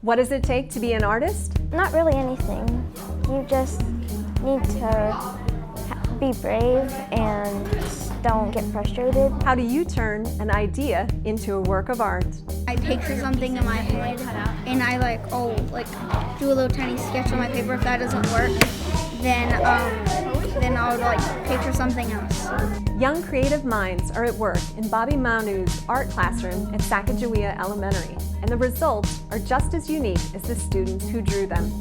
What does it take to be an artist? Not really anything. You just need to be brave and don't get frustrated. How do you turn an idea into a work of art? I picture something in my head and I do a little tiny sketch on my paper. If that doesn't work, then I would picture something else. Young creative minds are at work in Bobby Maunu's art classroom at Sacajawea Elementary, and the results are just as unique as the students who drew them.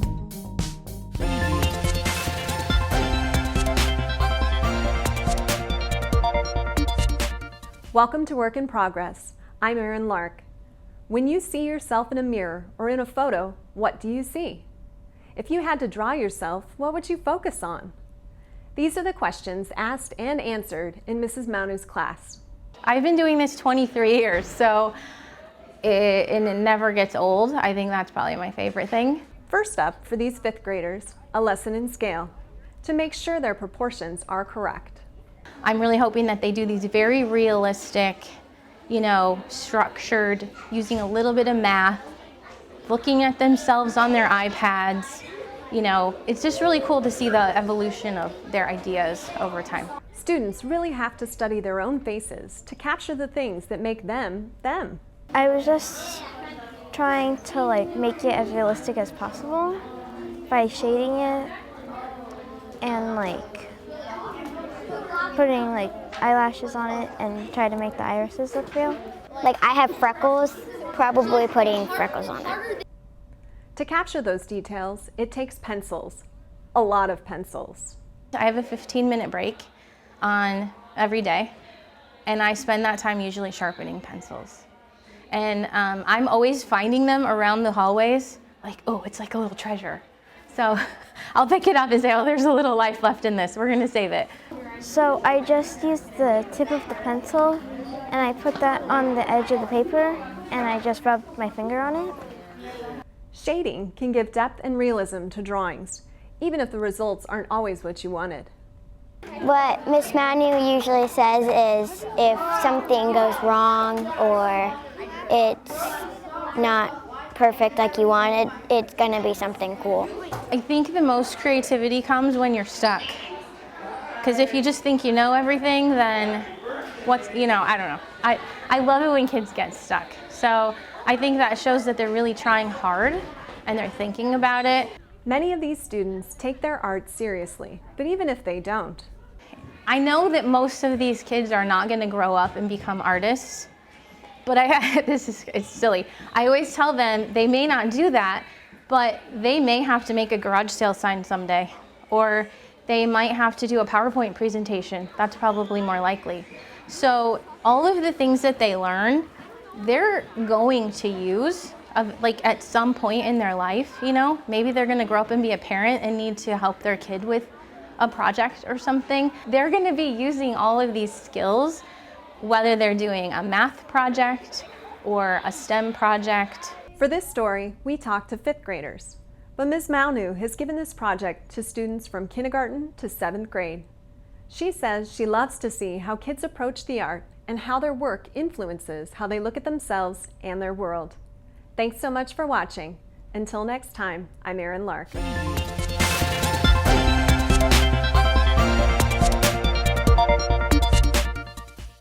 Welcome to Work in Progress. I'm Erin Lark. When you see yourself in a mirror or in a photo, what do you see? If you had to draw yourself, what would you focus on? These are the questions asked and answered in Mrs. Maunu's class. I've been doing this 23 years, so it never gets old. I think that's probably my favorite thing. First up, for these fifth graders, a lesson in scale to make sure their proportions are correct. I'm really hoping that they do these very realistic, structured, using a little bit of math, looking at themselves on their iPads. It's just really cool to see the evolution of their ideas over time. Students really have to study their own faces to capture the things that make them, them. I was just trying to make it as realistic as possible by shading it and putting eyelashes on it and try to make the irises look real. I have freckles, probably putting freckles on it. To capture those details, it takes pencils, a lot of pencils. I have a 15-minute break on every day, and I spend that time usually sharpening pencils. And I'm always finding them around the hallways, oh, it's like a little treasure. So I'll pick it up and say, oh, there's a little life left in this. We're gonna save it. So I just used the tip of the pencil and I put that on the edge of the paper and I just rubbed my finger on it. Shading can give depth and realism to drawings, even if the results aren't always what you wanted. What Miss Maunu usually says is if something goes wrong or it's not perfect like you wanted, it's gonna be something cool. I think the most creativity comes when you're stuck. Because if you just think you know everything, then I don't know. I love it when kids get stuck. So I think that shows that they're really trying hard and they're thinking about it. Many of these students take their art seriously, but even if they don't. I know that most of these kids are not gonna grow up and become artists, but it's silly. I always tell them they may not do that, but they may have to make a garage sale sign someday, or they might have to do a PowerPoint presentation. That's probably more likely. So all of the things that they learn, they're going to use at some point in their life. Maybe they're gonna grow up and be a parent and need to help their kid with a project or something. They're gonna be using all of these skills, whether they're doing a math project or a STEM project. For this story, we talked to fifth graders. But Ms. Maunu has given this project to students from kindergarten to 7th grade. She says she loves to see how kids approach the art and how their work influences how they look at themselves and their world. Thanks so much for watching. Until next time, I'm Erin Lark.